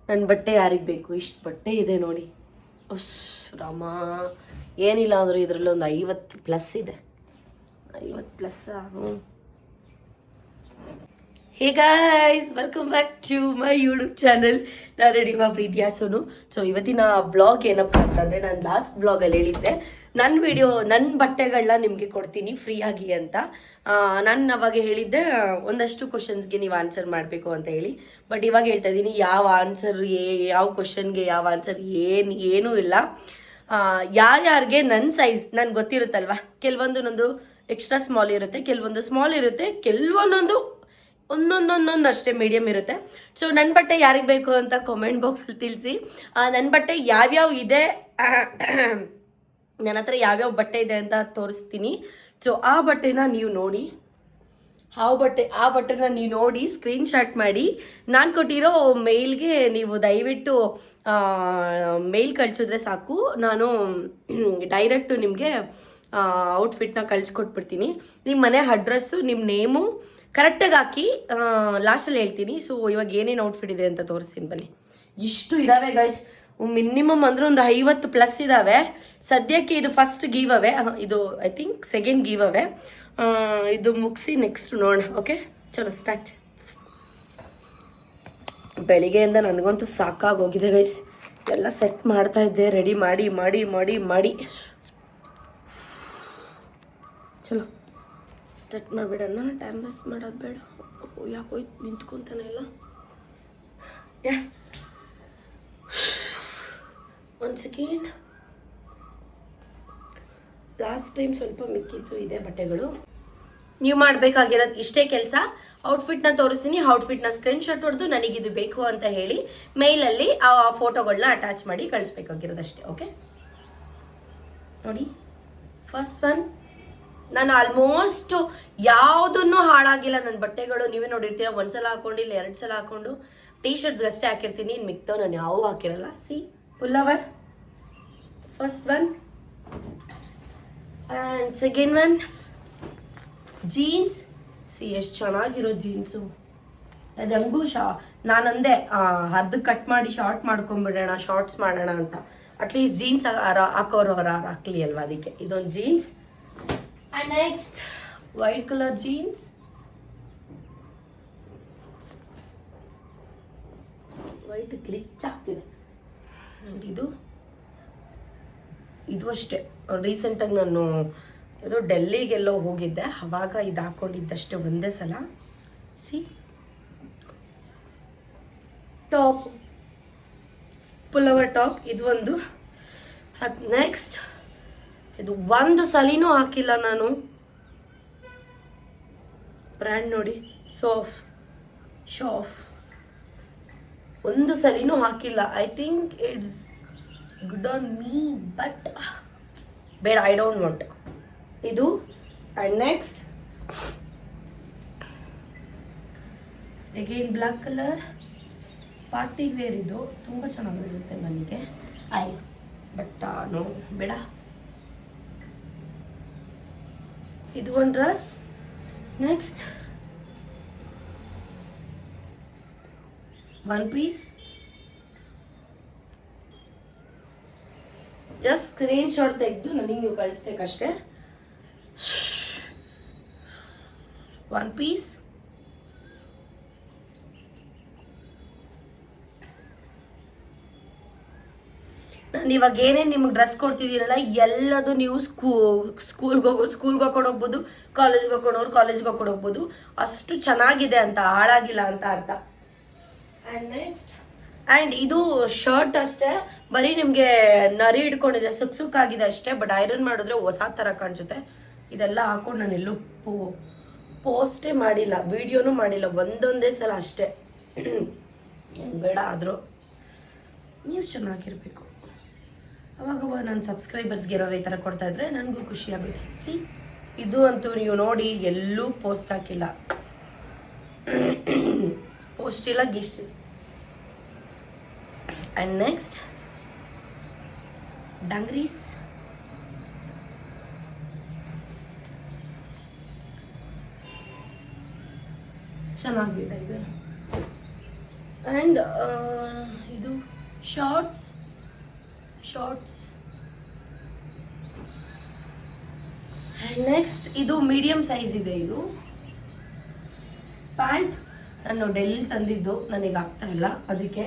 ನನ್ನ ಬಟ್ಟೆ ಯಾರಿಗೆ ಬೇಕು, ಇಷ್ಟು ಬಟ್ಟೆ ಇದೆ ನೋಡಿ. ಉಸ್ ರಾಮ, ಏನಿಲ್ಲ ಅಂದರೂ ಇದರಲ್ಲಿ ಒಂದು 50+ ಇದೆ. 50+. ಹ್ಞೂ. Hey guys, welcome back to my YouTube channel. ನಾನು ನಿಮ್ಮ ಪ್ರೀತಿಯ ಸೋನು. ಸೊ ಇವತ್ತಿನ ಬ್ಲಾಗ್ ಏನಪ್ಪ ಅಂತಂದರೆ, ನಾನು ಲಾಸ್ಟ್ ಬ್ಲಾಗಲ್ಲಿ ಹೇಳಿದ್ದೆ ನನ್ನ ಬಟ್ಟೆಗಳನ್ನ ನಿಮಗೆ ಕೊಡ್ತೀನಿ ಫ್ರೀಯಾಗಿ ಅಂತ. ನಾನು ಅವಾಗ ಹೇಳಿದ್ದೆ ಒಂದಷ್ಟು ಕ್ವಶನ್ಸ್ಗೆ ನೀವು ಆನ್ಸರ್ ಮಾಡಬೇಕು ಅಂತ ಹೇಳಿ. ಬಟ್ ಇವಾಗ ಹೇಳ್ತಾ ಇದ್ದೀನಿ, ಯಾವ ಕ್ವಶನ್ಗೆ ಯಾವ ಆನ್ಸರ್ ಏನೂ ಇಲ್ಲ. ಯಾರ್ಯಾರಿಗೆ ನನ್ನ ಸೈಜ್ ನನಗೆ ಗೊತ್ತಿರುತ್ತಲ್ವ, ಕೆಲವೊಂದು ಎಕ್ಸ್ಟ್ರಾ ಸ್ಮಾಲ್ ಇರುತ್ತೆ, ಕೆಲವೊಂದು ಸ್ಮಾಲ್ ಇರುತ್ತೆ, ಒಂದೊಂದು ಅಷ್ಟೇ ಮೀಡಿಯಮ್ ಇರುತ್ತೆ. ಸೊ ನನ್ನ ಬಟ್ಟೆ ಯಾರಿಗೆ ಬೇಕು ಅಂತ ಕಾಮೆಂಟ್ ಬಾಕ್ಸಲ್ಲಿ ತಿಳಿಸಿ. ನನ್ನ ಬಟ್ಟೆ ಯಾವ್ಯಾವ ಇದೆ, ನನ್ನ ಹತ್ರ ಯಾವ್ಯಾವ ಬಟ್ಟೆ ಇದೆ ಅಂತ ತೋರಿಸ್ತೀನಿ. ಸೊ ಆ ಬಟ್ಟೆನ ನೀವು ನೋಡಿ, ಸ್ಕ್ರೀನ್ಶಾಟ್ ಮಾಡಿ ನಾನು ಕೊಟ್ಟಿರೋ ಮೇಲ್ಗೆ ನೀವು ದಯವಿಟ್ಟು ಮೇಲ್ ಕಳಿಸಿದ್ರೆ ಸಾಕು. ನಾನು ಡೈರೆಕ್ಟು ನಿಮಗೆ ಔಟ್ಫಿಟ್ನ ಕಳಿಸ್ಕೊಟ್ಬಿಡ್ತೀನಿ. ನಿಮ್ಮ ಮನೆ ಅಡ್ರೆಸ್ಸು, ನಿಮ್ಮ ನೇಮು ಕರೆಕ್ಟಾಗಿ ಹಾಕಿ ಲಾಸ್ಟಲ್ಲಿ ಹೇಳ್ತೀನಿ. ಸೊ ಇವಾಗ ಏನೇನು ಔಟ್ಫಿಟ್ ಇದೆ ಅಂತ ತೋರಿಸ್ತೀನಿ ಬನ್ನಿ. ಇಷ್ಟು ಇದ್ದಾವೆ ಗೈಸ್, ಮಿನಿಮಮ್ ಅಂದರೆ ಒಂದು 50+ ಇದ್ದಾವೆ. ಸದ್ಯಕ್ಕೆ ಇದು ಫಸ್ಟ್ ಗೀವ್ ಅವೇ, ಇದು ಐ ಥಿಂಕ್ ಸೆಕೆಂಡ್ ಗೀವ್ ಅವೇ. ಇದು ಮುಗಿಸಿ ನೆಕ್ಸ್ಟ್ ನೋಡೋಣ. ಓಕೆ, ಚಲೋ ಸ್ಟಾರ್ಟ್. ಬೆಳಿಗ್ಗೆಯಿಂದ ನನಗಂತೂ ಸಾಕಾಗೋಗಿದೆ ಗೈಸ್. ಎಲ್ಲ ಸೆಟ್ ಮಾಡ್ತಾ ಇದ್ದೆ, ರೆಡಿ ಮಾಡಿ ಮಾಡಿ ಮಾಡಿ ಮಾಡಿ. ಚಲೋ ಸ್ಟಾರ್ಟ್ ಮಾಡಿಬಿಡೋಣ. ಟೈಮ್ ವೇಸ್ಟ್ ಮಾಡೋದು ಬೇಡ. ಯಾಕೆ ನಿಂತ್ಕೊತಾನೆ ಇಲ್ಲ. ಒಂದು ಸೆಕೆಂಡ್. ಲಾಸ್ಟ್ ಟೈಮ್ ಸ್ವಲ್ಪ ಮಿಕ್ಕಿತ್ತು ಇದೆ ಬಟ್ಟೆಗಳು. ನೀವು ಮಾಡಬೇಕಾಗಿರೋದು ಇಷ್ಟೇ ಕೆಲಸ. ಔಟ್ಫಿಟ್ನ ತೋರಿಸ್ತೀನಿ, ಔಟ್ಫಿಟ್ನ ಸ್ಕ್ರೀನ್ಶಾಟ್ ಹೊಡೆದು ನನಗಿದು ಬೇಕು ಅಂತ ಹೇಳಿ ಮೇಲಲ್ಲಿ ಆ ಫೋಟೋಗಳನ್ನ ಅಟ್ಯಾಚ್ ಮಾಡಿ ಕಳಿಸ್ಬೇಕಾಗಿರೋದಷ್ಟೇ. ಓಕೆ ನೋಡಿ, ಫಸ್ಟ್ ಒನ್. ನಾನು ಆಲ್ಮೋಸ್ಟ್ ಯಾವುದನ್ನು ಹಾಳಾಗಿಲ್ಲ ನನ್ನ ಬಟ್ಟೆಗಳು. ನೀವೇ ನೋಡಿರ್ತೀರ, ಒಂದ್ಸಲ ಹಾಕೊಂಡು ಇಲ್ಲ 2 ಸಲ ಹಾಕೊಂಡು ಟೀ ಶರ್ಟ್ಸ್ ಅಷ್ಟೇ ಹಾಕಿರ್ತೀನಿ. ಇನ್ನು ಮಿಕ್ತಾವ್ ನಾನು ಯಾವೂ ಹಾಕಿರಲ್ಲ. See pullover first one. And second one jeans. See ಎಷ್ಟು ಚೆನ್ನಾಗಿರೋ ಜೀನ್ಸು. ಅದಂಗೂ ನಾನಂದೆ ಅರ್ಧ ಕಟ್ ಮಾಡಿ ಶಾರ್ಟ್ ಮಾಡ್ಕೊಂಬಿಡೋಣ, ಶಾರ್ಟ್ಸ್ ಮಾಡೋಣ ಅಂತ. ಅಟ್ಲೀಸ್ಟ್ ಜೀನ್ಸ್ ಹಾಕೋರು ಹಾಕ್ಲಿ ಅಲ್ವಾ, ಅದಕ್ಕೆ ಇದೊಂದು jeans. And next, white color jeans. White glitch ಆಗ್ತಿದೆ. ಇದು ಅಷ್ಟೇ. ರೀಸೆಂಟಾಗಿ ನಾನು ಯಾವುದೋ ಡೆಲ್ಲಿಗೆಲ್ಲೋ ಹೋಗಿದ್ದೆ, ಅವಾಗ ಇದು ಹಾಕ್ಕೊಂಡಿದ್ದಷ್ಟೇ ಒಂದೇ ಸಲ. ಸಿ ಟಾಪ್, ಪುಲ್ಲವರ್ ಟಾಪ್, ಇದು ಒಂದು. ಅದು ನೆಕ್ಸ್ಟ್, ಇದು ಒಂದು ಸಲಿನೂ ಹಾಕಿಲ್ಲ ನಾನು. ಬ್ರ್ಯಾಂಡ್ ನೋಡಿ, ಶಾಫ್. ಒಂದು ಸಲಿನೂ ಹಾಕಿಲ್ಲ. I think it's good on me, but ಬೇಡ, ಐ ಡೋಂಟ್ ವಾಂಟ್ ಇದು. And next again black colour party wear. ಇದು ತುಂಬ ಚೆನ್ನಾಗಿರುತ್ತೆ ನನಗೆ. ಬಟ್ ನೋ, ಬೇಡ. ಇದು ಒಂದು dress. Next one piece. Just screenshot ತೆಗೆದು ನನಗೆ ನೀವು ಕಳಿಸ್ಬೇಕಷ್ಟೇ. One piece. ನಾನು ಇವಾಗ ಏನೇನು ನಿಮಗೆ ಡ್ರೆಸ್ ಕೊಡ್ತಿದ್ದೀರಲ್ಲ, ಎಲ್ಲದು ನೀವು ಸ್ಕೂಲ್ಗೆ ಹಾಕೊಂಡು ಹೋಗ್ಬೋದು, ಕಾಲೇಜ್ಗೆ ಹಾಕೊಂಡು ಹೋಗ್ಬೋದು. ಅಷ್ಟು ಚೆನ್ನಾಗಿದೆ ಅಂತ, ಹಾಳಾಗಿಲ್ಲ ಅಂತ ಅರ್ಥ. ಆ್ಯಂಡ್ ಇದು ಶರ್ಟ್ ಅಷ್ಟೇ, ಬರೀ ನಿಮಗೆ ನರಿ ಹಿಡ್ಕೊಂಡಿದೆ, ಸುಕ್ಕಾಗಿದೆ ಅಷ್ಟೇ. ಬಟ್ ಐರನ್ ಮಾಡಿದ್ರೆ ಹೊಸ ಥರ ಕಾಣಿಸುತ್ತೆ. ಇದೆಲ್ಲ ಹಾಕೊಂಡು ನಾನು ಎಲ್ಲೂ ಪೋಸ್ಟೇ ಮಾಡಿಲ್ಲ, ವಿಡಿಯೋನೂ ಮಾಡಿಲ್ಲ, ಒಂದೊಂದೇ ಸಲ ಅಷ್ಟೇ. ಬೇಡ, ಆದರೂ ನೀವು ಚೆನ್ನಾಗಿರಬೇಕು. ಅವಾಗ ನನ್ನ ಸಬ್ಸ್ಕ್ರೈಬರ್ಸ್ಗೆ ಏನಾದ್ರು ಈ ಥರ ಕೊಡ್ತಾಯಿದ್ರೆ ನನಗೂ ಖುಷಿ ಆಗುತ್ತೆ. ಸಿ ಇದು ಅಂತೂ ನೀವು ನೋಡಿ, ಎಲ್ಲೂ ಪೋಸ್ಟ್ ಹಾಕಿಲ್ಲ, ಪೋಸ್ಟ್ ಇಲ್ಲ, ಗಿಸ್ಟ್. And next ಡಂಗ್ರೀಸ್. ಚೆನ್ನಾಗಿದೆ ಇದು. ಆ್ಯಂಡ್ ಇದು ಶಾರ್ಟ್ಸ್ ನೆಕ್ಸ್ಟ್ ಇದು ಮೀಡಿಯಮ್ ಸೈಜ್ ಇದೆ. ಇದು ಪ್ಯಾಂಟ್ ನಾನು ಡೆಲ್ಲಿ ತಂದಿದ್ದು, ನನಗೆ ಆಗ್ತಾ ಇಲ್ಲ, ಅದಕ್ಕೆ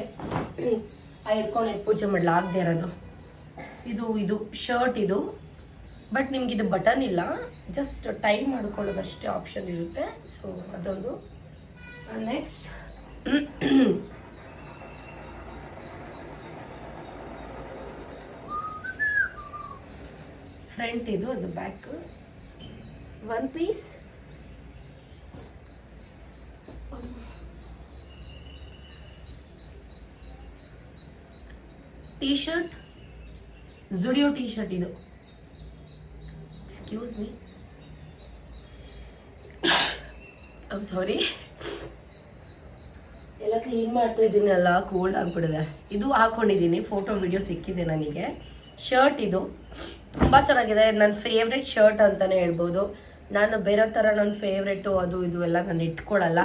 ಹಿಡ್ಕೊಂಡು ಪೂಜೆ ಮಾಡಲಾಗದೆ ಇರೋದು. ಇದು ಶರ್ಟ್ ಇದು, ಬಟ್ ನಿಮ್ಗೆ ಇದು ಬಟನ್ ಇಲ್ಲ, ಜಸ್ಟ್ ಟೈ ಮಾಡ್ಕೊಳ್ಳೋದಷ್ಟೇ ಆಪ್ಷನ್ ಇರುತ್ತೆ. ಸೊ ಅದೊಂದು. ನೆಕ್ಸ್ಟ್ ಫ್ರಂಟ್ ಇದು, ಅದು back. One piece T shirt, Zudio T shirt ಇದು. Excuse me, I am sorry, ಎಲ್ಲ ಕ್ಲೀನ್ ಮಾಡ್ತಾ ಇದ್ದೀನಿ, ಎಲ್ಲ ಕೋಲ್ಡ್ ಆಗಿಬಿಡಿದೆ. ಇದು ಹಾಕ್ಕೊಂಡಿದ್ದೀನಿ, ಫೋಟೋ ವಿಡಿಯೋ ಸಿಕ್ಕಿದೆ ನನಗೆ. ಶರ್ಟ್ ಇದು ತುಂಬ ಚೆನ್ನಾಗಿದೆ, ನನ್ನ ಫೇವ್ರೆಟ್ ಶರ್ಟ್ ಅಂತಲೇ ಹೇಳ್ಬೋದು. ನಾನು ಬೇರೆ ಥರ ನನ್ನ ಫೇವ್ರೆಟು ಅದು ಇದು ಎಲ್ಲ ನಾನು ಇಟ್ಕೊಳ್ಳಲ್ಲ.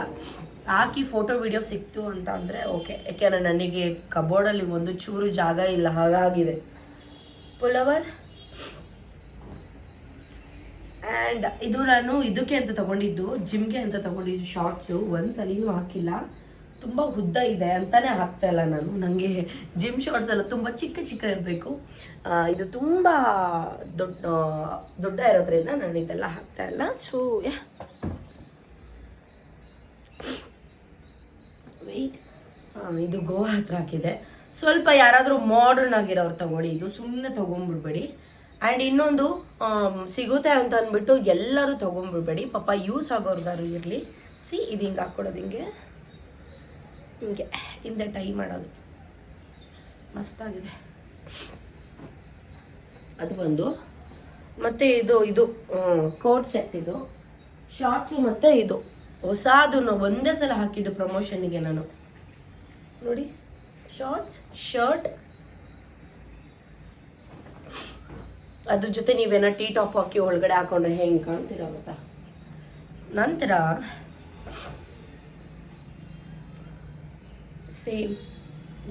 ಹಾಕಿ ಫೋಟೋ ವಿಡಿಯೋ ಸಿಕ್ತು ಅಂತ ಅಂದರೆ ಓಕೆ, ಯಾಕೆಂದರೆ ನನಗೆ ಕಬೋರ್ಡಲ್ಲಿ ಒಂದು ಚೂರು ಜಾಗ ಇಲ್ಲ, ಹಾಗಾಗಿದೆ. ಪುಲವರ್ ಆ್ಯಂಡ್ ಇದು ನಾನು ಇದಕ್ಕೆ ಅಂತ ತೊಗೊಂಡಿದ್ದು, ಜಿಮ್ಗೆ ಅಂತ ತೊಗೊಂಡಿದ್ದು ಶಾರ್ಟ್ಸು. ಒಂದು ಸಲಿನೂ ಹಾಕಿಲ್ಲ, ತುಂಬ ಉದ್ದ ಇದೆ ಅಂತಲೇ ಹಾಕ್ತಾಯಿಲ್ಲ ನಾನು. ನನಗೆ ಜಿಮ್ ಶಾರ್ಟ್ಸ್ ಎಲ್ಲ ತುಂಬ ಚಿಕ್ಕ ಇರಬೇಕು. ಇದು ತುಂಬ ದೊಡ್ಡ ಇರೋದ್ರಿಂದ ನಾನು ಇದೆಲ್ಲ ಹಾಕ್ತಾಯಿಲ್ಲ. ಸೊ ವೆಯ್ಟ್, ಇದು ಗೋವಾ ಹತ್ರ ಹಾಕಿದೆ. ಸ್ವಲ್ಪ ಯಾರಾದರೂ ಮಾಡರ್ನ್ ಆಗಿರೋರು ತಗೊಳ್ಳಿ, ಇದು ಸುಮ್ಮನೆ ತೊಗೊಂಬಿಡ್ಬೇಡಿ. ಆ್ಯಂಡ್ ಇನ್ನೊಂದು ಸಿಗುತ್ತೆ ಅಂತ ಅಂದ್ಬಿಟ್ಟು ಎಲ್ಲರೂ ತೊಗೊಂಬಿಡ್ಬೇಡಿ, ಪಾಪ ಯೂಸ್ ಆಗೋರ್ಗಾರು ಇರಲಿ. ಇದು ಹಿಂಗೆ ಹಾಕ್ಕೊಡೋದು, ಹಿಂಗೆ ಹಿಂದೆ ಟೈ ಮಾಡೋದು ಮಸ್ತಾಗಿದೆ. ಅದು ಒಂದು. ಮತ್ತು ಇದು ಕೋಟ್ ಸೆಟ್, ಇದು ಶಾರ್ಟ್ಸು ಮತ್ತು ಇದು ಹೊಸದನ್ನು ಒಂದೇ ಸಲ ಹಾಕಿದ್ದು ಪ್ರಮೋಷನ್ಗೆ ನಾನು. ನೋಡಿ, ಶಾರ್ಟ್ಸ್, ಶರ್ಟ್, ಅದ್ರ ಜೊತೆ ನೀವೇನೋ ಟೀ ಟಾಪ್ ಹಾಕಿ ಒಳಗಡೆ ಹಾಕೊಂಡ್ರೆ ಹೆಂಗೆ ಕಾಣ್ತೀರ ಗೊತ್ತಾ. ನಂತರ ಸೇಮ್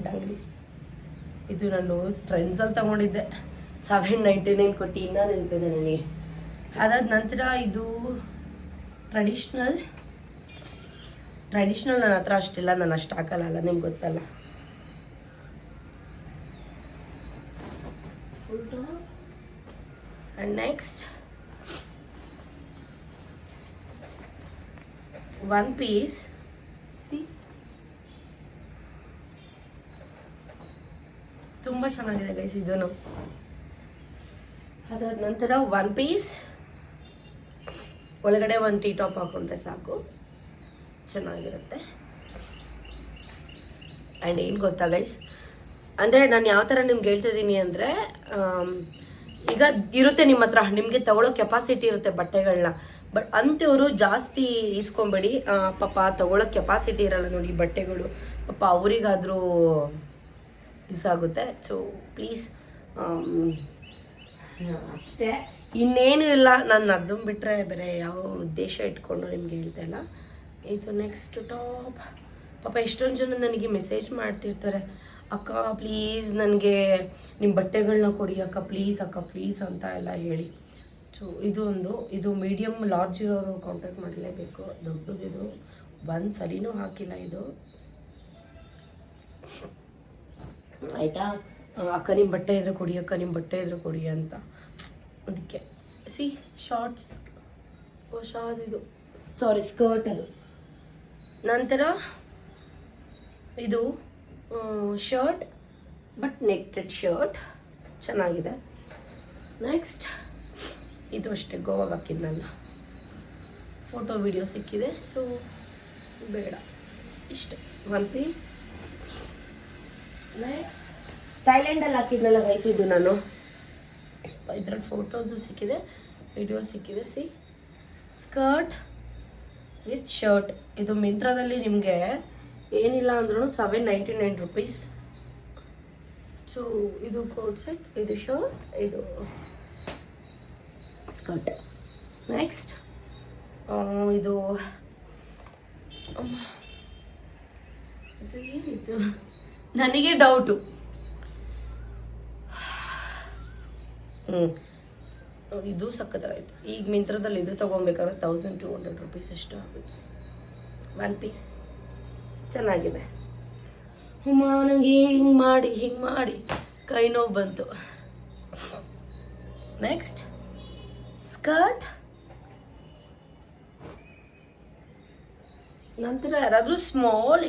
ಡಂಗ್ರೀಸ್, ಇದು ನಾನು ಟ್ರೆಂಡ್ಸಲ್ಲಿ ತಗೊಂಡಿದ್ದೆ, 799 ಕೊಟ್ಟು, ಇನ್ನೂ ನೆನಪಿದೆ ನನಗೆ. ಅದಾದ ನಂತರ ಇದು ಟ್ರೆಡಿಷ್ನಲ್ ನನ್ನ ಹತ್ರ ಅಷ್ಟಿಲ್ಲ, ನಾನು ಅಷ್ಟು ಹಾಕಲ್ಲ, ನಿಮ್ಗೆ ಗೊತ್ತಲ್ಲ. Full top. And next one piece. ತುಂಬ ಚೆನ್ನಾಗಿದೆ ಗೈಸ್ ಇದೂ. ಅದಾದ ನಂತರ ಒನ್ ಪೀಸ್ ಒಳಗಡೆ ಒಂದು ಟೀ ಟಾಪ್ ಹಾಕ್ಕೊಂಡ್ರೆ ಸಾಕು, ಚೆನ್ನಾಗಿರುತ್ತೆ. ಆ್ಯಂಡ್ ಏನು ಗೊತ್ತಾ ಗೈಸ್, ಅಂದರೆ ನಾನು ಯಾವ ಥರ ನಿಮ್ಗೆ ಹೇಳ್ತಿದ್ದೀನಿ ಅಂದರೆ, ಈಗ ಇರುತ್ತೆ ನಿಮ್ಮ ಹತ್ರ, ನಿಮಗೆ ತಗೊಳ್ಳೋ ಕೆಪಾಸಿಟಿ ಇರುತ್ತೆ ಬಟ್ಟೆಗಳನ್ನ, ಬಟ್ ಅಂಥವರು ಜಾಸ್ತಿ ಇಸ್ಕೊಬೇಡಿ. ಪಾಪ ತಗೊಳ್ಳೋ ಕೆಪಾಸಿಟಿ ಇರಲ್ಲ ನೋಡಿ ಬಟ್ಟೆಗಳು, ಪಾಪ ಅವರಿಗಾದರೂ ಯೂಸ್ ಆಗುತ್ತೆ. ಸೊ ಪ್ಲೀಸ್ ಅಷ್ಟೇ, ಇನ್ನೇನು ಇಲ್ಲ. ನಾನು ಅದನ್ನು ಬಿಟ್ಟರೆ ಬೇರೆ ಯಾವ ಉದ್ದೇಶ ಇಟ್ಕೊಂಡು ನಿಮ್ಗೆ ಹೇಳ್ತಾ ಇಲ್ಲ. ಇದು ನೆಕ್ಸ್ಟ್ ಟಾಪ್. ಪಾಪ ಎಷ್ಟೊಂದು ಜನ ನನಗೆ ಮೆಸೇಜ್ ಮಾಡ್ತಿರ್ತಾರೆ, ಅಕ್ಕ ಪ್ಲೀಸ್ ನನಗೆ ನಿಮ್ಮ ಬಟ್ಟೆಗಳನ್ನ ಕೊಡಿ ಅಕ್ಕ ಪ್ಲೀಸ್ ಅಂತ ಎಲ್ಲ ಹೇಳಿ. ಸೊ ಇದು ಮೀಡಿಯಮ್ ಲಾರ್ಜ್ ಇರೋರು ಕಾಂಟ್ಯಾಕ್ಟ್ ಮಾಡಲೇಬೇಕು. ದೊಡ್ಡದಿದು ಒಂದು ಸರಿನೂ ಹಾಕಿಲ್ಲ ಇದು, ಆಯಿತಾ. ಅಕ್ಕ ನಿಮ್ಮ ಬಟ್ಟೆ ಇದ್ರೆ ಕೊಡಿ ಅಂತ, ಅದಕ್ಕೆ. ಶಾರ್ಟ್ಸ್ ಹೊಸದಿದು, ಸಾರಿ ಸ್ಕರ್ಟ್ ಅದು. ನಂತರ ಇದು ಶರ್ಟ್, ಬಟ್ ನೆಟ್ಟೆಡ್ ಶರ್ಟ್, ಚೆನ್ನಾಗಿದೆ. ನೆಕ್ಸ್ಟ್ ಇದು ಅಷ್ಟೇ ಗೋವಾಗ ಹಾಕಿದ್ನಲ್ಲ, ಫೋಟೋ ವಿಡಿಯೋ ಸಿಕ್ಕಿದೆ, ಸೊ ಬೇಡ, ಇಷ್ಟೇ ಒನ್ ಪೀಸ್. ನೆಕ್ಸ್ಟ್ ಥೈಲ್ಯಾಂಡಲ್ಲಿ ಹಾಕಿದ್ನಲ್ಲ ಗೈಸ್, ಇದು ನಾನು ಇದರಲ್ಲಿ ಫೋಟೋಸು ಸಿಕ್ಕಿದೆ, ವಿಡಿಯೋ ಸಿಕ್ಕಿದೆ. Skirt with shirt. ಇದು ಮಿಂತ್ರಾದಲ್ಲಿ ನಿಮಗೆ ಏನಿಲ್ಲ ಅಂದ್ರೂ 799 rupees. ಸೊ ಇದು ಕೋಟ್ ಸೆಟ್, ಇದು ಶರ್ಟ್, ಇದು ಸ್ಕರ್ಟ್. ನೆಕ್ಸ್ಟ್ ಇದು ಏನಿತ್ತು ನನಗೆ ಡೌಟು. ಇದು ಸಕ್ಕತ್ತಾಗೈತೆ. ಈಗ ಮಿಂತ್ರದಲ್ಲಿ ಇದು ತೊಗೊಬೇಕಾದ್ರೆ 1200 ರೂಪೀಸ್ ಎಷ್ಟು ಆಗುತ್ತೆ. 1 ಪೀಸ್ ಚೆನ್ನಾಗಿದೆ. ಹುಮ್ಮ ನನಗೆ ಹಿಂಗೆ ಮಾಡಿ ಕೈ ನೋವು ಬಂತು. Next skirt. ನಂತರ ಯಾರಾದರೂ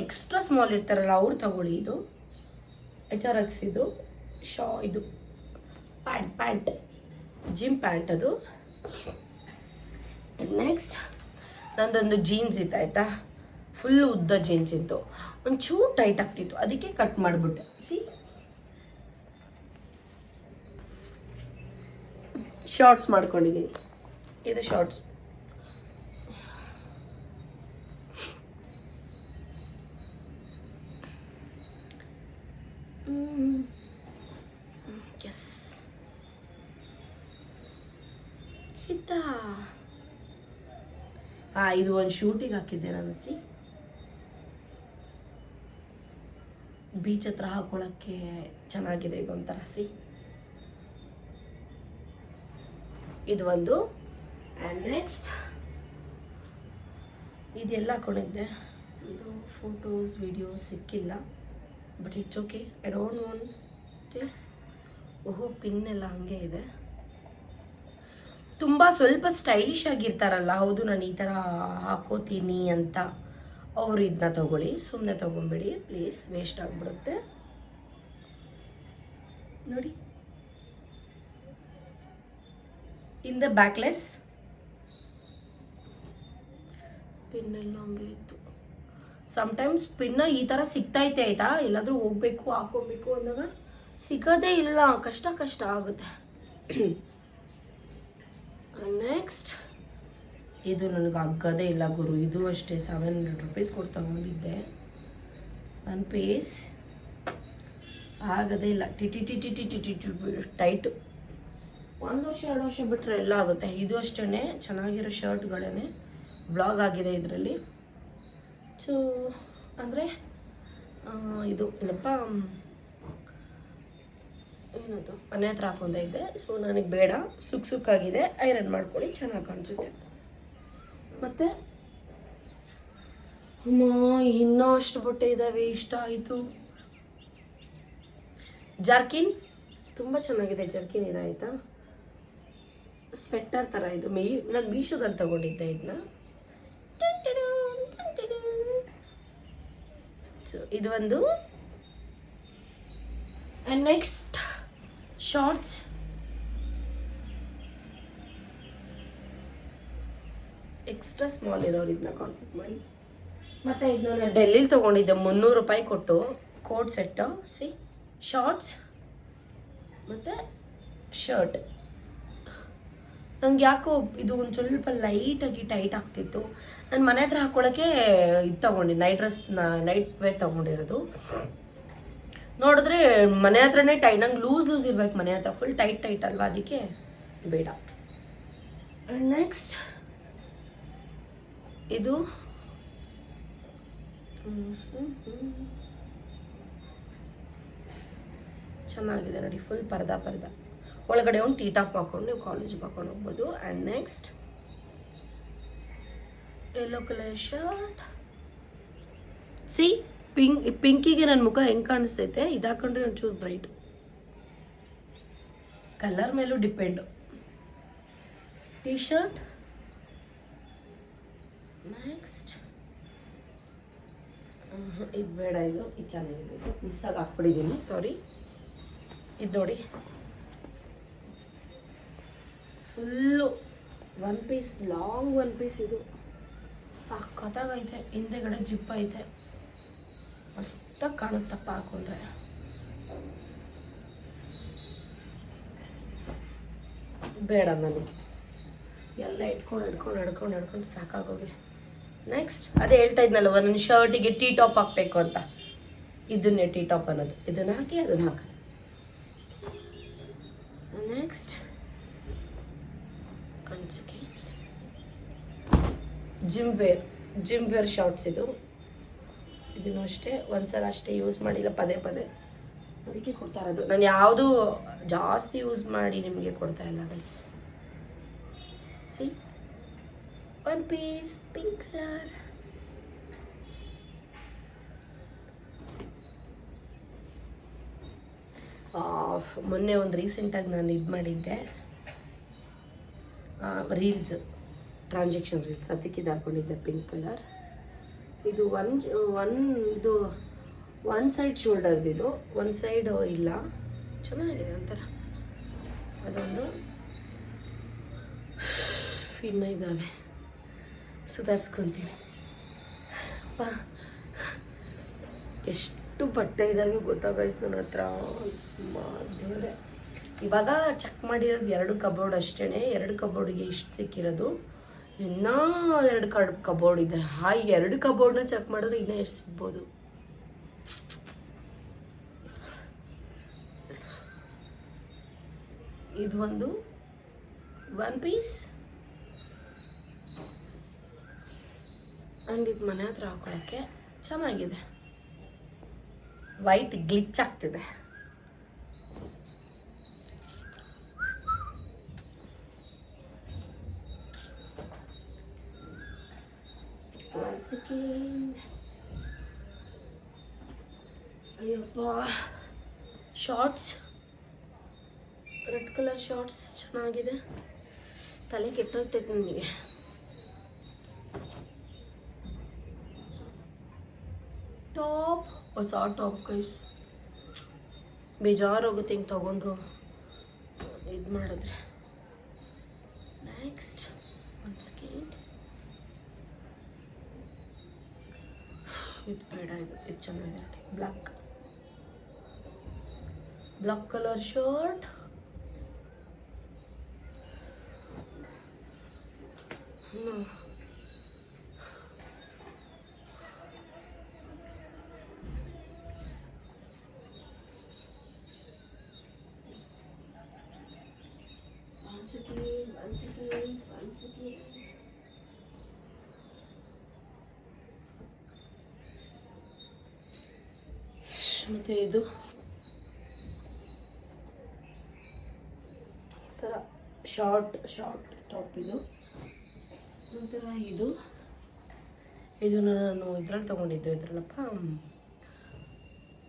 ಎಕ್ಸ್ಟ್ರಾ ಸ್ಮಾಲ್ ಇರ್ತಾರಲ್ಲ ಅವ್ರು ತಗೊಳ್ಳಿ. ಇದು HRX ಇದು ಇದು ಪ್ಯಾಂಟ್ ಜಿಮ್ ಪ್ಯಾಂಟ್ ಅದು. ನೆಕ್ಸ್ಟ್ ನಂದೊಂದು ಜೀನ್ಸ್ ಇತ್ತು ಆಯಿತಾ, ಫುಲ್ ಉದ್ದ ಜೀನ್ಸ್ ಇತ್ತು, ಒಂಚೂರು ಟೈಟ್ ಆಗ್ತಿತ್ತು, ಅದಕ್ಕೆ ಕಟ್ ಮಾಡಿಬಿಟ್ಟೆ. ಶಾರ್ಟ್ಸ್ ಮಾಡ್ಕೊಂಡಿದ್ದೀನಿ. ಇದು ಶಾರ್ಟ್ಸ್. ಎಸ್ ಇದು ಒಂದು ಶೂಟಿಗೆ ಹಾಕಿದ್ದೆ ನಾನು. ಬೀಚ್ ಹತ್ರ ಹಾಕೊಳ್ಳೋಕ್ಕೆ ಚೆನ್ನಾಗಿದೆ ಇದೊಂಥರ. ಇದು ಒಂದು. ಆ್ಯಂಡ್ ನೆಕ್ಸ್ಟ್ ಇದೆಲ್ಲ ಹಾಕೊಂಡಿದ್ದೆ. ಇದು ಫೋಟೋಸ್ ವಿಡಿಯೋಸ್ ಸಿಕ್ಕಿಲ್ಲ, but it's okay. I don't want this. ಓಹೋ, ಪಿನ್ನೆಲ್ಲ ಹಾಗೆ ಇದೆ. ತುಂಬ ಸ್ವಲ್ಪ ಸ್ಟೈಲಿಶ್ ಆಗಿರ್ತಾರಲ್ಲ, ಹೌದು ನಾನು ಈ ಥರ ಹಾಕೋತೀನಿ ಅಂತ, ಅವರು ಇದನ್ನ ತಗೊಳ್ಳಿ. ಸುಮ್ಮನೆ ತೊಗೊಬೇಡಿ ಪ್ಲೀಸ್, ವೇಸ್ಟ್ ಆಗಿಬಿಡುತ್ತೆ. ನೋಡಿ, ಇಂದ ಬ್ಯಾಕ್ಲೆಸ್ ಪಿನ್ನೆಲ್ಲ ಹಂಗೆ ಇತ್ತು. ಸಮ್ಟೈಮ್ಸ್ ಪಿನ್ನ ಈ ಥರ ಸಿಗ್ತೈತೆ ಆಯಿತಾ, ಎಲ್ಲಾದರೂ ಹೋಗ್ಬೇಕು ಹಾಕೋಬೇಕು ಅಂದಾಗ ಸಿಗೋದೇ ಇಲ್ಲ, ಕಷ್ಟ ಆಗುತ್ತೆ. ನೆಕ್ಸ್ಟ್ ಇದು ನನಗೆ ಆಗೋದೇ ಇಲ್ಲ ಗುರು. ಇದು ಅಷ್ಟೇ 700 ರೂಪೀಸ್ ಕೊಟ್ಟು ತಗೊಂಡಿದ್ದೆ. 1 ಪೀಸ್ ಆಗೋದೇ ಇಲ್ಲ. ಟೈಟು. 1 ವರ್ಷ 2 ವರ್ಷ ಬಿಟ್ಟರೆ ಎಲ್ಲ ಆಗುತ್ತೆ. ಇದು ಅಷ್ಟೇ ಚೆನ್ನಾಗಿರೋ ಶರ್ಟ್ಗಳೇ ವ್ಲಾಗ್ ಆಗಿದೆ ಇದರಲ್ಲಿ. ಸೊ ಅಂದರೆ ಇದು ಏನಪ್ಪ, ಏನದು ಮನೆ ಹತ್ರ ಹಾಕೊಂಡೇ ಇದ್ದೆ. ಸೊ ನನಗೆ ಬೇಡ, ಸುಕ್ಕಾಗಿದೆ, ಐರನ್ ಮಾಡ್ಕೊಳ್ಳಿ, ಚೆನ್ನಾಗಿ ಕಾಣಿಸುತ್ತೆ. ಮತ್ತು ಇನ್ನೂ ಅಷ್ಟು ಬಟ್ಟೆ ಇದ್ದಾವೆ, ಇಷ್ಟ ಆಯಿತು. ಜರ್ಕಿನ್ ತುಂಬ ಚೆನ್ನಾಗಿದೆ. ಜರ್ಕಿನ್ ಇದಾಯ್ತಾ, ಸ್ವೆಟರ್ ಥರ. ಇದು ನಾನು ಮೀಶೋದಲ್ಲಿ ತಗೊಂಡಿದ್ದೆ ಇದನ್ನ. ಸೊ ಇದು ಒಂದು. And next shorts. Extra small ಇರೋರು ಇದನ್ನ ಕಾಂಟ್ಯಾಕ್ಟ್ ಮಾಡಿ. ಮತ್ತು ಇದನ್ನ ನಾನು ಡೆಲ್ಲಿಲಿ ತೊಗೊಂಡಿದ್ದೆ 300 ರೂಪಾಯಿ ಕೊಟ್ಟು, ಕೋಟ್ ಸೆಟ್ಟು. ಶಾರ್ಟ್ಸ್ ಮತ್ತು ಶರ್ಟ್. ನಂಗೆ ಯಾಕೋ ಇದು ಒಂದು ಸ್ವಲ್ಪ ಲೈಟಾಗಿ ಟೈಟ್ ಆಗ್ತಿತ್ತು. ನಾನು ಮನೆ ಹತ್ರ ಹಾಕ್ಕೊಳ್ಳೋಕ್ಕೆ ಇದು ತೊಗೊಂಡಿದ್ದೆ, ನೈಟ್ ವೇರ್ ತೊಗೊಂಡಿರೋದು. ನೋಡಿದ್ರೆ ಮನೆ ಹತ್ರನೇ ಟೈಟ್, ನಂಗೆ ಲೂಸ್ ಇರ್ಬೇಕು ಮನೆ ಹತ್ರ, ಫುಲ್ ಟೈಟ್ ಅಲ್ವಾ, ಅದಕ್ಕೆ ಬೇಡ. ನೆಕ್ಸ್ಟ್ ಇದು ಚೆನ್ನಾಗಿದೆ ನೋಡಿ, ಫುಲ್ ಪರ್ದ ಒಳಗಡೆ ಒಂದು ಟೀ ಟಾಪ್ ಹಾಕೊಂಡು ನೀವು ಕಾಲೇಜಿಗೆ ಹಾಕೊಂಡು ಹೋಗ್ಬೋದು. And next yellow colour shirt. ಪಿಂಕಿಗೆ ನನ್ನ ಮುಖ ಹೆಂಗೆ ಕಾಣಿಸ್ತೈತೆ, ಇದು ಹಾಕೊಂಡ್ರೆ ಒಂಚೂರು ಬ್ರೈಟ್. ಕಲರ್ ಮೇಲೂ ಡಿಪೆಂಡು. T shirt. ನೆಕ್ಸ್ಟ್ ಇದು ಬೇಡ, ಇದು ಚೆನ್ನಾಗಿದೆ, ಮಿಸ್ಸಾಗಿ ಹಾಕ್ಬಿಟ್ಟಿದ್ದೀನಿ, ಸಾರಿ. ಇದು ನೋಡಿ, ಫುಲ್ಲು 1 ಪೀಸ್, ಲಾಂಗ್ 1 ಪೀಸ್. ಇದು ಸಖತ್ತಾಗೈತೆ, ಹಿಂದೆಗಡೆ ಜಿಪ್ ಐತೆ, ಮಸ್ತಾಗಿ ಕಾಣುತ್ತಪ್ಪ ಹಾಕೊಂಡ್ರೆ. ಬೇಡ ನನಗೆ, ಎಲ್ಲ ಹಿಡ್ಕೊಂಡು ಸಾಕಾಗೋಗಿದೆ. ನೆಕ್ಸ್ಟ್ ಅದೇ ಹೇಳ್ತಾ ಇದ್ನಲ್ವ, ನನ್ನ ಶರ್ಟಿಗೆ ಟೀ ಟಾಪ್ ಹಾಕಬೇಕು ಅಂತ, ಇದನ್ನೇ ಟೀ ಟಾಪ್ ಅನ್ನೋದು. ಇದನ್ನು ಹಾಕಿ ಅದನ್ನು ಹಾಕೋದು. ನೆಕ್ಸ್ಟ್ ಅನ್ಸಕ್ಕೆ ಜಿಮ್ ವೇರ್ ಶಾರ್ಟ್ಸ್. ಇದು ಇದನ್ನು ಅಷ್ಟೇ ಒಂದ್ಸಲ ಅಷ್ಟೇ ಯೂಸ್ ಮಾಡಿಲ್ಲ, ಪದೇ ಪದೇ ಅದಕ್ಕೆ ಕೊಡ್ತಾ ಇರೋದು. ನಾನು ಯಾವುದು ಜಾಸ್ತಿ ಯೂಸ್ ಮಾಡಿ ನಿಮಗೆ ಕೊಡ್ತಾ ಇಲ್ಲ guys. See one piece pink colour. ಮೊನ್ನೆ ಒಂದು ರೀಸೆಂಟಾಗಿ ನಾನು ಇದು ಮಾಡಿದ್ದೆ, ರೀಲ್ಸ್, ಟ್ರಾನ್ಸಾಕ್ಷನ್ ರೀಲ್ಸ್, ಅದಕ್ಕೆ ಇದು ಹಾಕ್ಕೊಂಡಿದ್ದೆ ಪಿಂಕ್ ಕಲರ್. ಇದು ಇದು ಒನ್ ಸೈಡ್ ಶೋಲ್ಡರ್ದಿದು, ಒಂದು ಸೈಡ್ ಇಲ್ಲ, ಚೆನ್ನಾಗಿದೆ ಒಂಥರ. ಅದೊಂದು ಇನ್ನು ಇದ್ದಾವೆ, ಸುಧಾರಿಸ್ಕೊತೀನಿ. ಎಷ್ಟು ಬಟ್ಟೆ ಇದ್ದಾವೆ ಗೊತ್ತಾಗೈಸ್ ನನ್ನ ಹತ್ರ. ದೇವರೇ, ಇವಾಗ ಚೆಕ್ ಮಾಡಿರೋದು 2 ಕಬೋರ್ಡ್ ಅಷ್ಟೇ. 2 ಕಬೋರ್ಡಿಗೆ ಇಷ್ಟು ಸಿಕ್ಕಿರೋದು, ಇನ್ನೂ 2 ಕಬೋರ್ಡ್ ಇದೆ. ಆ 2 ಕಬೋರ್ಡ್ನ ಚೆಕ್ ಮಾಡಿದ್ರೆ ಇನ್ನೂ ಎಷ್ಟು ಸಿಗ್ಬೋದು. ಇದು ಒಂದು ಒನ್ ಪೀಸ್ ಆ್ಯಂಡ್ ಇದು ಮನೆ ಹತ್ರ ಹಾಕೊಳ್ಳೋಕ್ಕೆ ಚೆನ್ನಾಗಿದೆ. ವೈಟ್ ಗ್ಲಿಚ್ ಆಗ್ತಿದೆ. Ayyappa, shorts, red colour shorts ಚೆನ್ನಾಗಿದೆ. ತಲೆ ಕೆಟ್ಟೋಗ್ತೈತೆ ನನಗೆ. ಟಾಪ್, ಹೊಸ ಟಾಪ್ ಕೈ ಬೇಜಾರೋಗುತ್ತೆ ಹಿಂಗೆ ತೊಗೊಂಡು ಇದು ಮಾಡಿದ್ರೆ. ನೆಕ್ಸ್ಟ್ ಒಂದು ಸ್ಕೇಟ್, ಇದು ಬೇಡ, ಇದು ಚೆನ್ನಾಗಿದೆ. ಬ್ಲ್ಯಾಕ್ ಕಲರ್ ಶರ್ಟ್, ಮತ್ತು ಇದು ಥರ ಶಾರ್ಟ್ ಟಾಪ್. ಇದು ನಂತರ ಇದು ನಾನು ಇದ್ರಲ್ಲಿ ತೊಗೊಂಡಿದ್ದು, ಇದ್ರಲ್ಲಪ್ಪ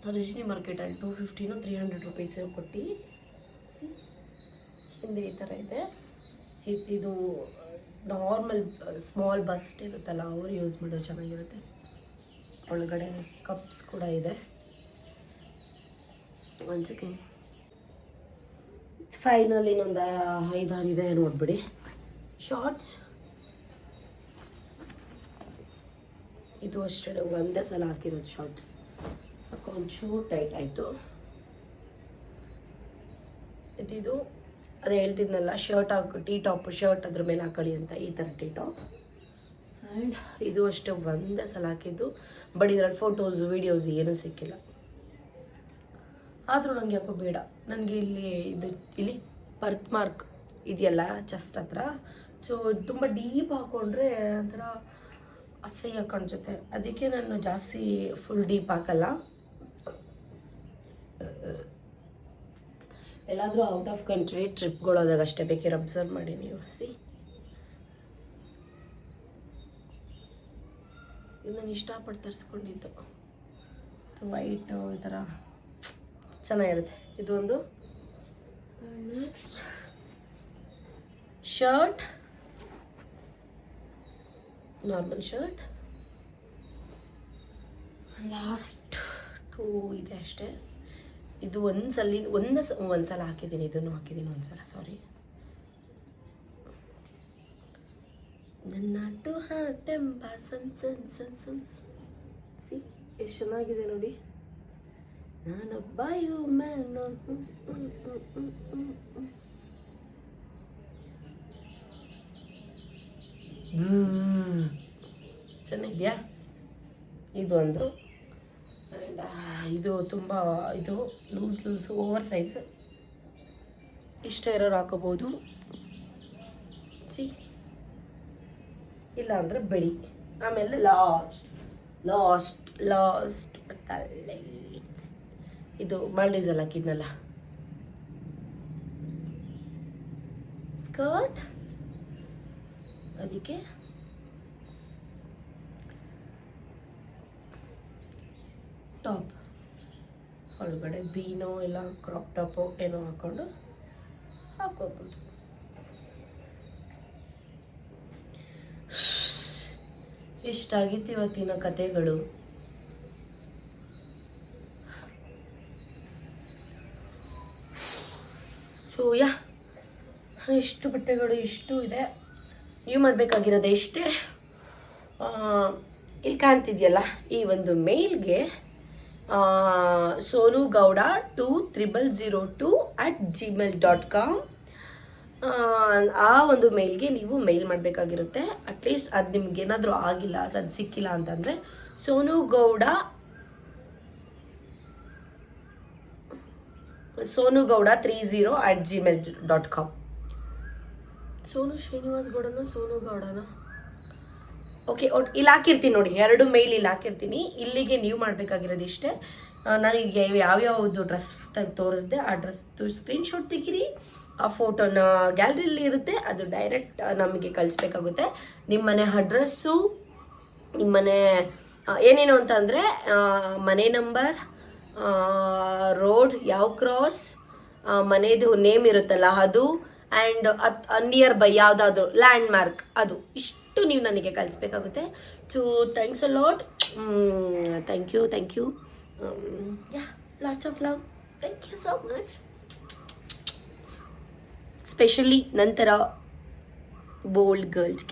ಸರೋಜಿನಿ ಮಾರ್ಕೆಟಲ್ಲಿ 250 300 ರುಪೀಸ್ ಕೊಟ್ಟು. ಹಿಂದೆ ಈ ಥರ ಇದೆ. ಇದು ನಾರ್ಮಲ್ ಸ್ಮಾಲ್ ಬಸ್ ಇರುತ್ತಲ್ಲ, ಅವರು ಯೂಸ್ ಮಾಡೋದು ಚೆನ್ನಾಗಿರುತ್ತೆ. ಒಳಗಡೆ ಕಪ್ಸ್ ಕೂಡ ಇದೆ. ಒಂದು ಸೆಕೆಂಡ್, ಫೈನಲ್ ಇನ್ನೊಂದು 5-6 ಇದೆ ನೋಡ್ಬಿಡಿ. ಶಾರ್ಟ್ಸ್ ಇದು ಅಷ್ಟೇ, ಒಂದೇ ಸಲ ಹಾಕಿರೋದು ಶಾರ್ಟ್ಸ್. ಒಂಚೂರು ಟೈಟ್ ಆಯಿತು. ಇದು ಅದೇ ಹೇಳ್ತಿದ್ನಲ್ಲ, ಶರ್ಟ್ ಟೀ ಟಾಪ್ ಶರ್ಟ್ ಅದ್ರ ಮೇಲೆ ಹಾಕೊಳ್ಳಿ ಅಂತ, ಈ ಥರ ಟೀ ಟಾಪ್. ಆ್ಯಂಡ್ ಇದು ಅಷ್ಟೇ ಒಂದೇ ಸಲ ಹಾಕಿದ್ದು. ಬಟ್ ಇದರಲ್ಲಿ ಫೋಟೋಸ್ ವೀಡಿಯೋಸ್ ಏನೂ ಸಿಕ್ಕಿಲ್ಲ. ಆದರೂ ನನಗೆ ಯಾಕೋ ಬೇಡ. ನನಗೆ ಇಲ್ಲಿ ಬರ್ತ್ ಮಾರ್ಕ್ ಇದೆಯಲ್ಲ ಚೆಸ್ಟ್ ಹತ್ರ, ಸೊ ತುಂಬ ಡೀಪ್ ಹಾಕ್ಕೊಂಡ್ರೆ ಒಂಥರ ಅಸಹ್ಯ ಕಾಣಿಸುತ್ತೆ. ಅದಕ್ಕೆ ನಾನು ಜಾಸ್ತಿ ಫುಲ್ ಡೀಪ್ ಹಾಕಲ್ಲ. ಎಲ್ಲಾದರೂ ಔಟ್ ಆಫ್ ಕಂಟ್ರಿ ಟ್ರಿಪ್ಗಳೋದಾಗ ಅಷ್ಟೇ, ಬೇಕಾದ್ರೆ ಅಬ್ಸರ್ವ್ ಮಾಡಿ ನೀವು. ಇದು ನಾನು ಇಷ್ಟಪಟ್ಟು ತರಿಸ್ಕೊಂಡಿದ್ದು. ವೈಟು ಈ ಥರ ಚೆನ್ನಾಗಿರುತ್ತೆ. ಇದು ಒಂದು. Next shirt, normal shirt. Last 2 ಇದೆ ಅಷ್ಟೇ. ಇದು ಒಂದ್ಸಲ ಹಾಕಿದ್ದೀನಿ, ಇದನ್ನು ಹಾಕಿದ್ದೀನಿ ಒಂದ್ಸಲ, ಸಾರಿ. ನನ್ನ ಟು ಹಾಟೆಂಬ ಸನ್ಸ್ ಸಿ ಎಷ್ಟು ಚೆನ್ನಾಗಿದೆ ನೋಡಿ. ನಾನೊಬ್ಬ ಮ್ಯಾನು. ಚೆನ್ನಾಗಿದೆಯಾ? ಇದು ಅಂದರು. ಇದು ತುಂಬ ಇದು ಲೂಸ್ ಓವರ್ ಸೈಜ್. ಇಷ್ಟ ಇರೋರು ಹಾಕೋಬೋದು. ಇಲ್ಲ ಅಂದರೆ ಬೆಳಿ. ಆಮೇಲೆ ಲಾಸ್ಟ್ ಲೈಟ್ಸ್. ಇದು ಮಾಲ್ಡೀಸಲ್ಲಿ ಹಾಕಿದ್ನಲ್ಲ ಸ್ಕರ್ಟ್, ಅದಕ್ಕೆ ಟಾಪ್ ಒಳಗಡೆ ಬೀನೋ ಇಲ್ಲ ಕ್ರಾಪ್ ಟಾಪು ಏನೋ ಹಾಕ್ಕೊಂಡು ಹಾಕೋಬೋದು. ಇಷ್ಟಾಗಿತ್ತು ಇವತ್ತಿನ ಕತೆಗಳು. ಸೊ ಇಷ್ಟು ಬಟ್ಟೆಗಳು ಇಷ್ಟು ಇದೆ. ನೀವು ಮಾಡಬೇಕಾಗಿರೋದು ಇಷ್ಟೇ. ಇಲ್ಲಿ ಕಾಣ್ತಿದೆಯಲ್ಲ ಈ ಒಂದು ಮೇಲ್ಗೆ sonugowda20002@gmail.com ಆ ಒಂದು ಮೇಲ್ಗೆ ನೀವು ಮೇಲ್ ಮಾಡಬೇಕಾಗಿರುತ್ತೆ. ಅಟ್ಲೀಸ್ಟ್ ಅದು ನಿಮ್ಗೆ ಏನಾದರೂ ಆಗಿಲ್ಲ, ಅದು ಸಿಕ್ಕಿಲ್ಲ ಅಂತಂದರೆ sonugowda30@gmail.com. ಸೋನು ಶ್ರೀನಿವಾಸ್ ಗೌಡನ ಸೋನು ಗೌಡನ ಓಕೆ ಇಲ್ಲಿ ಹಾಕಿರ್ತೀನಿ ನೋಡಿ, 2 ಮೇಲ್ ಇಲ್ಲಿ ಹಾಕಿರ್ತೀನಿ. ಇಲ್ಲಿಗೆ ನೀವು ಮಾಡಬೇಕಾಗಿರೋದು ಇಷ್ಟೇ. ನನಗೆ ಯಾವ್ಯಾವುದು ಡ್ರೆಸ್ ತೋರಿಸ್ದೆ ಆ ಡ್ರೆಸ್ದು ಸ್ಕ್ರೀನ್ಶಾಟ್ ತೆಗೀರಿ, ಆ ಫೋಟೋನ ಗ್ಯಾಲರಿಯಲ್ಲಿ ಇರುತ್ತೆ, ಅದು ಡೈರೆಕ್ಟ್ ನಮಗೆ ಕಳಿಸ್ಬೇಕಾಗುತ್ತೆ. ನಿಮ್ಮನೆ ಅಡ್ರೆಸ್ಸು, ನಿಮ್ಮನೆ ಏನೇನು ಅಂತ ಅಂದರೆ ಮನೆ ನಂಬರ್, ರೋಡ್ ಯಾವ ಕ್ರಾಸ್, ಮನೆಯದು ನೇಮ್ ಇರುತ್ತಲ್ಲ ಅದು, ಆ್ಯಂಡ್ ನಿಯರ್ ಬೈ ಯಾವುದಾದ್ರು ಲ್ಯಾಂಡ್ ಮಾರ್ಕ್, ಅದು ಇಷ್ಟು ನೀವು ನನಗೆ ಕಳಿಸ್ಬೇಕಾಗುತ್ತೆ. So thanks a lot. Thank you lots of love. Thank you so much. Specially ನಂತರ ಬೋಲ್ಡ್ ಗರ್ಲ್ಸ್ಗೆ